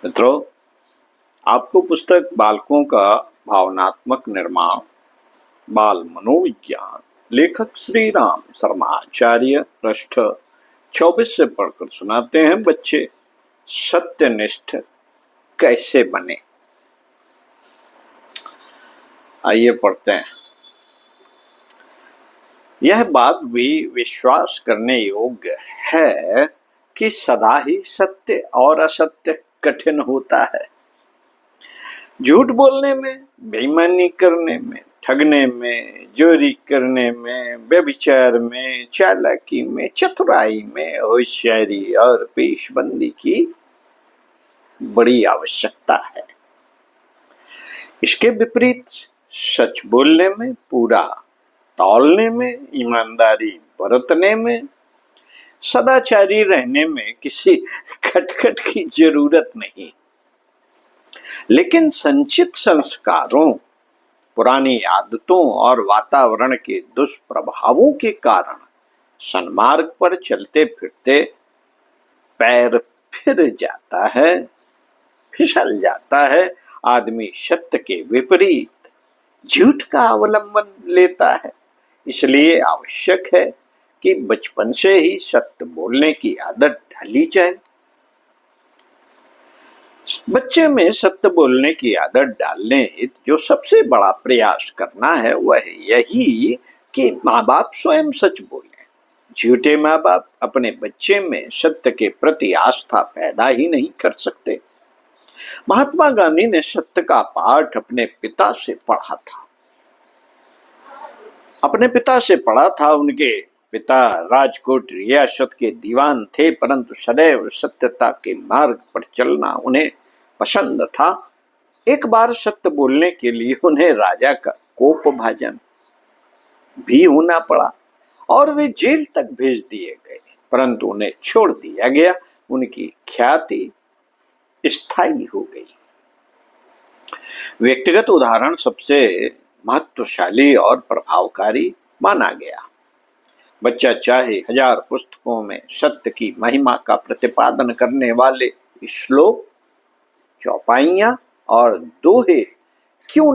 मित्रों, आपको पुस्तक बालकों का भावनात्मक निर्माण, बाल मनोविज्ञान, लेखक श्री राम शर्माचार्य, पृष्ठ 24 से पढ़कर सुनाते हैं। बच्चे सत्यनिष्ठ कैसे बने। आइए पढ़ते हैं। यह बात भी विश्वास करने योग्य है कि सदा ही सत्य और असत्य कठिन होता है। झूठ बोलने में, बेईमानी करने में, ठगने में, चोरी करने में, व्यभिचार में, चालाकी में, चतुराई में, होशियारी और पेशबंदी की बड़ी आवश्यकता है। इसके विपरीत सच बोलने में, पूरा तौलने में, ईमानदारी बरतने में, सदाचारी रहने में किसी खटखट की जरूरत नहीं। लेकिन संचित संस्कारों, पुरानी आदतों और वातावरण के दुष्प्रभावों के कारण सन्मार्ग पर चलते फिरते पैर फिर जाता है, फिसल जाता है। आदमी सत्य के विपरीत झूठ का अवलंबन लेता है। इसलिए आवश्यक है कि बचपन से ही सत्य बोलने की आदत ढाली जाए। बच्चे में सत्य बोलने की आदत डालने हेतु जो सबसे बड़ा प्रयास करना है वह यही कि माँ बाप स्वयं सच बोलें। झूठे माँ बाप अपने बच्चे में सत्य के प्रति आस्था पैदा ही नहीं कर सकते। महात्मा गांधी ने सत्य का पाठ अपने पिता से पढ़ा था। उनके पिता राजकोट रियासत के दीवान थे, परंतु सदैव सत्यता के मार्ग पर चलना उन्हें पसंद था। एक बार सत्य बोलने के लिए उन्हें राजा का कोपभाजन भी होना पड़ा और वे जेल तक भेज दिए गए, परंतु उन्हें छोड़ दिया गया। उनकी ख्याति स्थायी हो गई। व्यक्तिगत उदाहरण सबसे महत्वशाली और प्रभावकारी माना गया। बच्चा चाहे हजार पुस्तकों में सत्य की महिमा का प्रतिपादन करने वाले श्लोक, चौपाइयां और दोहे क्यों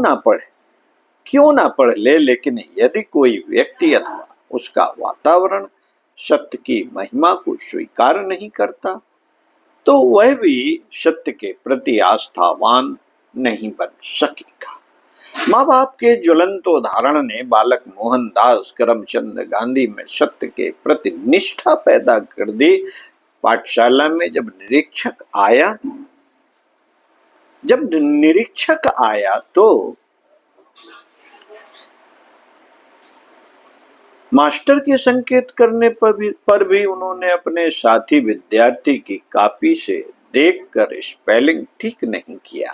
ना पढ़ ले, लेकिन यदि कोई व्यक्ति अथवा उसका वातावरण सत्य की महिमा को स्वीकार नहीं करता तो वह भी सत्य के प्रति आस्थावान नहीं बन सकेगा। माँ बाप के ज्वलंत उदाहरण ने बालक मोहनदास करमचंद गांधी में सत्य के प्रति निष्ठा पैदा कर दी। पाठशाला में जब निरीक्षक आया तो मास्टर के संकेत करने पर भी उन्होंने अपने साथी विद्यार्थी की कॉपी से देखकर स्पेलिंग ठीक नहीं किया।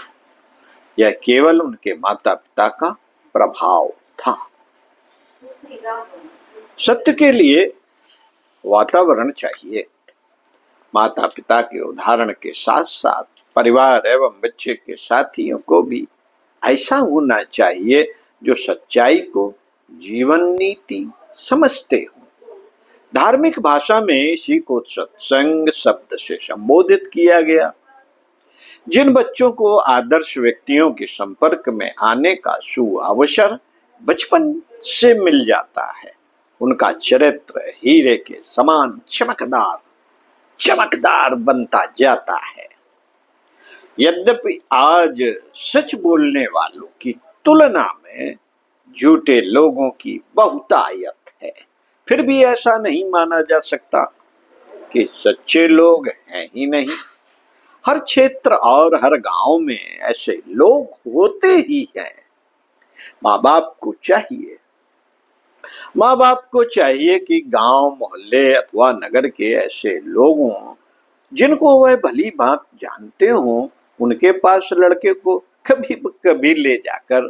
यह केवल उनके माता पिता का प्रभाव था। सत्य के लिए वातावरण चाहिए। माता पिता के उदाहरण के साथ साथ परिवार एवं बच्चे के साथियों को भी ऐसा होना चाहिए जो सच्चाई को जीवन नीति समझते हो। धार्मिक भाषा में इसी को सत्संग शब्द से संबोधित किया गया। जिन बच्चों को आदर्श व्यक्तियों के संपर्क में आने का सुअवसर बचपन से मिल जाता है, उनका चरित्र हीरे के समान चमकदार बनता जाता है। यद्यपि आज सच बोलने वालों की तुलना में झूठे लोगों की बहुतायत है, फिर भी ऐसा नहीं माना जा सकता कि सच्चे लोग हैं ही नहीं। हर क्षेत्र और हर गांव में ऐसे लोग होते ही हैं। माँ बाप को चाहिए कि गांव, मोहल्ले अथवा नगर के ऐसे लोगों जिनको वह भली बात जानते हो, उनके पास लड़के को कभी ले जाकर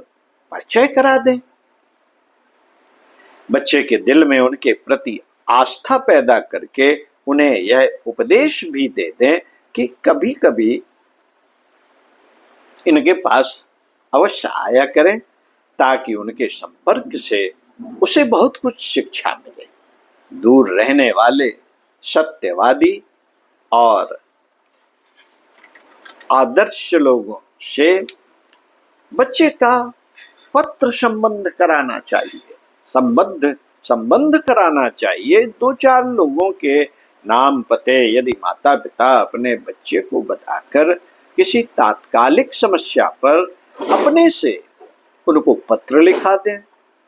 परिचय करा दें। बच्चे के दिल में उनके प्रति आस्था पैदा करके उन्हें यह उपदेश भी दे दें कि कभी कभी इनके पास अवश्य आया करें, ताकि उनके संपर्क से उसे बहुत कुछ शिक्षा मिले। दूर रहने वाले सत्यवादी और आदर्श लोगों से बच्चे का पत्र संबंध कराना चाहिए, संबंध कराना चाहिए। 2-4 लोगों के नाम पते यदि माता पिता अपने बच्चे को बताकर किसी तात्कालिक समस्या पर अपने से उनको पत्र लिखा दें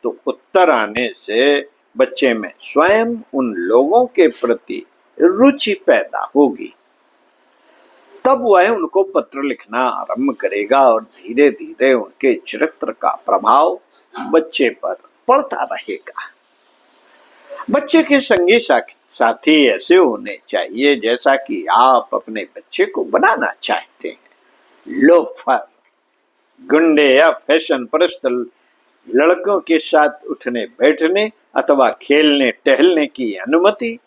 तो उत्तर आने से बच्चे में स्वयं उन लोगों के प्रति रुचि पैदा होगी। तब वह उनको पत्र लिखना आरंभ करेगा और धीरे धीरे उनके चरित्र का प्रभाव बच्चे पर पड़ता रहेगा। बच्चे के संगी साथी ऐसे होने चाहिए जैसा कि आप अपने बच्चे को बनाना चाहते हैं। लोफर, गुंडे या फैशन परस्त लड़कों के साथ उठने बैठने अथवा खेलने टहलने की अनुमति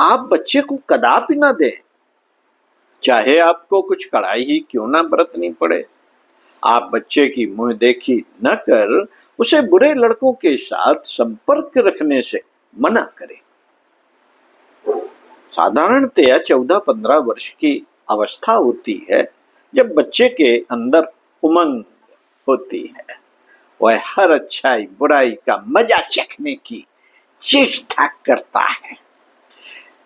आप बच्चे को कदापि न दें, चाहे आपको कुछ कड़ाई ही क्यों ना बरतनी पड़े। आप बच्चे की मुंह देखी न कर उसे बुरे लड़कों के साथ संपर्क रखने से मना करें। साधारणतया 14-15 वर्ष की अवस्था होती है जब बच्चे के अंदर उमंग होती है। वह हर अच्छाई बुराई का मजा चखने की चेष्टा करता है,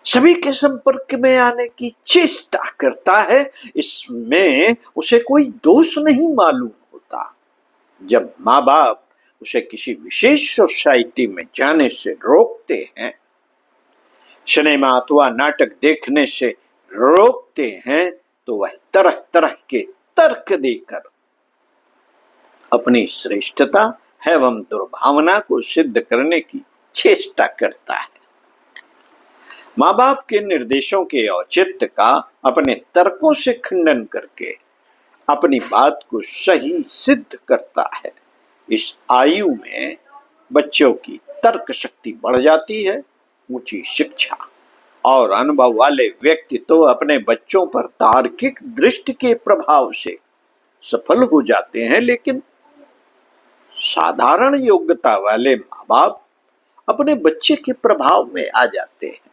सभी के संपर्क में आने की चेष्टा करता है। इसमें उसे कोई दोष नहीं मालूम होता। जब माँ बाप उसे किसी विशेष सोसाइटी में जाने से रोकते हैं, सिनेमा अथवा नाटक देखने से रोकते हैं, तो वह तरह तरह के तर्क देकर अपनी श्रेष्ठता एवं दुर्भावना को सिद्ध करने की चेष्टा करता है। माँ बाप के निर्देशों के औचित्य का अपने तर्कों से खंडन करके अपनी बात को सही सिद्ध करता है। इस आयु में बच्चों की तर्क शक्ति बढ़ जाती है। ऊंची शिक्षा और अनुभव वाले व्यक्ति तो अपने बच्चों पर तार्किक दृष्टि के प्रभाव से सफल हो जाते हैं, लेकिन साधारण योग्यता वाले माँ बाप अपने बच्चे के प्रभाव में आ जाते हैं।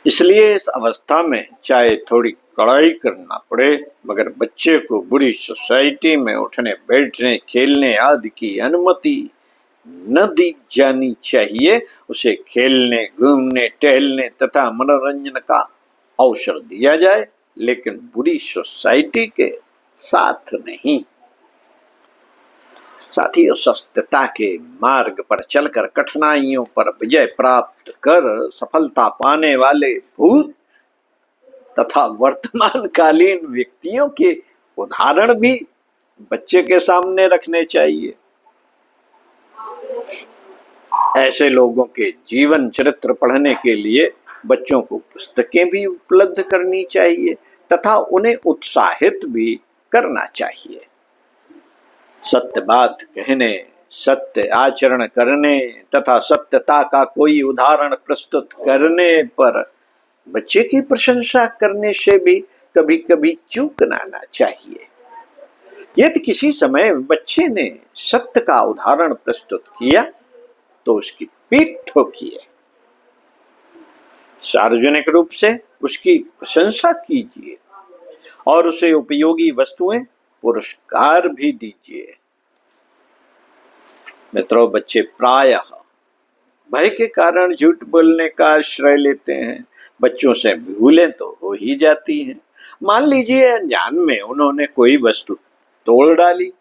इसलिए इस अवस्था में चाहे थोड़ी कड़ाई करना पड़े, मगर बच्चे को बुरी सोसाइटी में उठने बैठने खेलने आदि की अनुमति न दी जानी चाहिए। उसे खेलने घूमने टहलने तथा मनोरंजन का अवसर दिया जाए, लेकिन बुरी सोसाइटी के साथ नहीं। साथियों, सत्यता के मार्ग पर चलकर कठिनाइयों पर विजय प्राप्त कर सफलता पाने वाले भूत तथा वर्तमान कालीन व्यक्तियों के उदाहरण भी बच्चे के सामने रखने चाहिए। ऐसे लोगों के जीवन चरित्र पढ़ने के लिए बच्चों को पुस्तकें भी उपलब्ध करनी चाहिए तथा उन्हें उत्साहित भी करना चाहिए। सत्य बात कहने, सत्य आचरण करने तथा सत्यता का कोई उदाहरण प्रस्तुत करने पर बच्चे की प्रशंसा करने से भी कभी कभी चूकना ना चाहिए। यदि किसी समय बच्चे ने सत्य का उदाहरण प्रस्तुत किया तो उसकी पीठ ठोकिए, सार्वजनिक रूप से उसकी प्रशंसा कीजिए और उसे उपयोगी वस्तुएं पुरस्कार भी दीजिए। मित्रों, बच्चे प्रायः भय के कारण झूठ बोलने का आश्रय लेते हैं। बच्चों से भूलें तो हो ही जाती हैं। मान लीजिए अनजान में उन्होंने कोई वस्तु तोड़ डाली,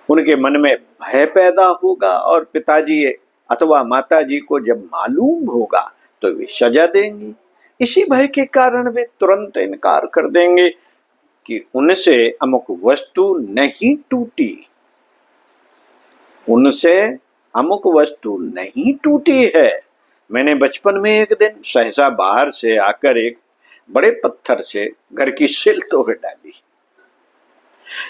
उनके मन में भय पैदा होगा और पिताजी अथवा माताजी को जब मालूम होगा तो वे सजा देंगी। इसी भय के कारण वे तुरंत इनकार कर देंगे कि उनसे अमुक वस्तु नहीं टूटी, उनसे अमुक वस्तु नहीं टूटी है। मैंने बचपन में एक दिन सहसा बाहर से आकर एक बड़े पत्थर से घर की सिल तोड़ डाली।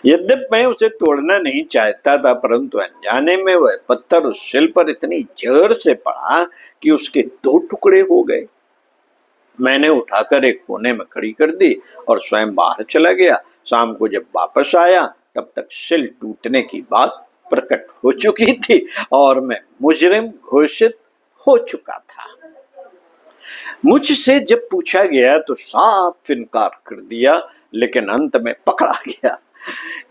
यद्यपि मैं उसे तोड़ना नहीं चाहता था, परंतु अनजाने में वह पत्थर उस सिल पर इतनी जोर से पड़ा कि उसके 2 टुकड़े हो गए। मैंने उठाकर एक कोने में खड़ी कर दी और स्वयं बाहर चला गया। शाम को जब वापस आया तब तक सिल टूटने की बात प्रकट हो चुकी थी और मैं मुजरिम घोषित हो चुका था। मुझसे जब पूछा गया तो साफ इनकार कर दिया, लेकिन अंत में पकड़ा गया।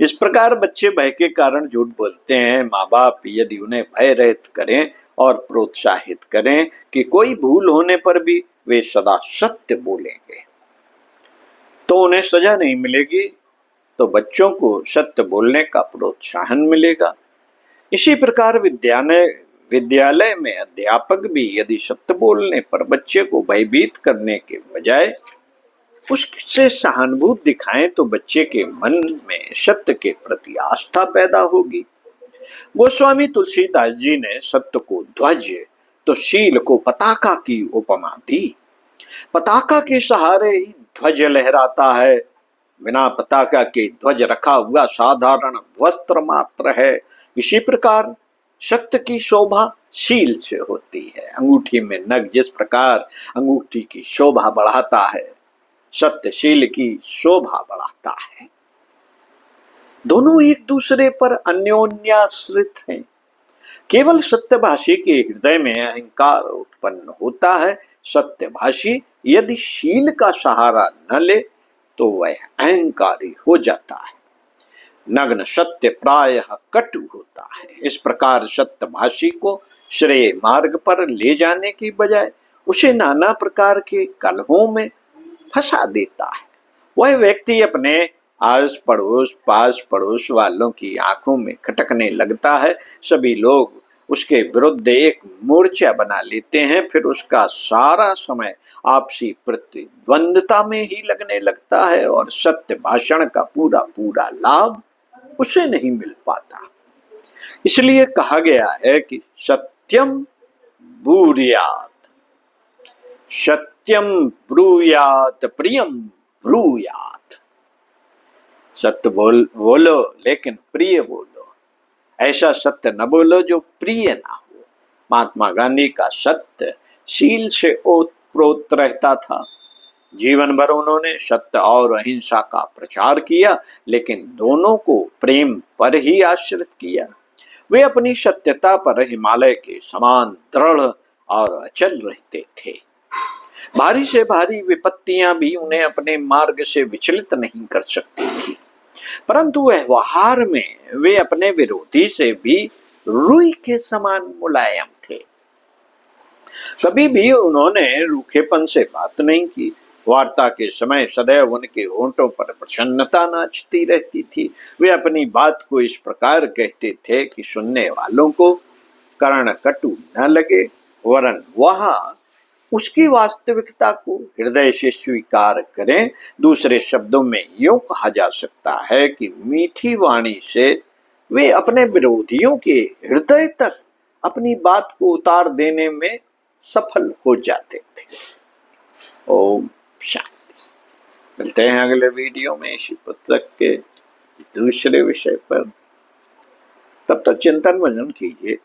इस प्रकार बच्चे भय के कारण झूठ बोलते हैं। माँ बाप यदि उन्हें भय रहित करें और प्रोत्साहित करें कि कोई भूल होने पर भी वे सदा सत्य बोलेंगे, तो उन्हें सजा नहीं मिलेगी, तो बच्चों को सत्य बोलने का प्रोत्साहन मिलेगा। इसी प्रकार विद्यालय में अध्यापक भी यदि सत्य बोलने पर बच्चे को भयभीत करने के बजाय उससे सहानुभूति दिखाएं तो बच्चे के मन में सत्य के प्रति आस्था पैदा होगी। गोस्वामी तुलसीदास जी ने सत्य को ध्वज तो शील को पताका की उपमा दी। पताका के सहारे ही ध्वज लहराता है, बिना पताका के ध्वज रखा हुआ साधारण वस्त्र मात्र है। इसी प्रकार सत्य की शोभा शील से होती है। अंगूठी में नग जिस प्रकार अंगूठी की शोभा बढ़ाता है, सत्य शील की शोभा बढ़ाता है। दोनों एक दूसरे पर अन्योन्याश्रित हैं। केवल सत्यभाषी के हृदय में अहंकार उत्पन्न होता है। सत्यभाषी यदि शील का सहारा न ले तो वह अहंकारी हो जाता है। नग्न सत्य प्रायः कटु होता है। इस प्रकार सत्यभाषी को श्रेय मार्ग पर ले जाने की बजाय उसे नाना प्रकार के कलहों में फंसा देता है। वह व्यक्ति अपने आस पड़ोस पास पड़ोस वालों की आंखों में खटकने लगता है। सभी लोग उसके विरुद्ध एक मोर्चा बना लेते हैं। फिर उसका सारा समय आपसी प्रतिद्वंदता में ही लगने लगता है और सत्य भाषण का पूरा पूरा लाभ उसे नहीं मिल पाता। इसलिए कहा गया है कि सत्यम ब्रूयात, सत्यम ब्रूयात प्रियम ब्रूयात। सत्य बोलो लेकिन प्रिय बोलो। ऐसा सत्य न बोलो जो प्रिय ना हो। महात्मा गांधी का सत्य शील से ओतप्रोत रहता था। जीवन भर उन्होंने सत्य और अहिंसा का प्रचार किया, लेकिन दोनों को प्रेम पर ही आश्रित किया। वे अपनी सत्यता पर हिमालय के समान दृढ़ और अचल रहते थे। भारी से भारी विपत्तियां भी उन्हें अपने मार्ग से विचलित नहीं कर सकती थी, परंतु व्यवहार में वे अपने विरोधी से भी रुई के समान मुलायम थे। कभी भी उन्होंने रूखेपन से बात नहीं की। वार्ता के समय सदैव उनके होंठों पर प्रसन्नता नाचती रहती थी। वे अपनी बात को इस प्रकार कहते थे कि सुनने वालों को कर्ण कटु न लगे, वरन वह उसकी वास्तविकता को हृदय से स्वीकार करें। दूसरे शब्दों में यूं कहा जा सकता है कि मीठी वाणी से वे अपने विरोधियों के हृदय तक अपनी बात को उतार देने में सफल हो जाते थे। ओम शांति। मिलते हैं अगले वीडियो में इसी पुस्तक के दूसरे विषय पर। तब तक चिंतन मनन कीजिए।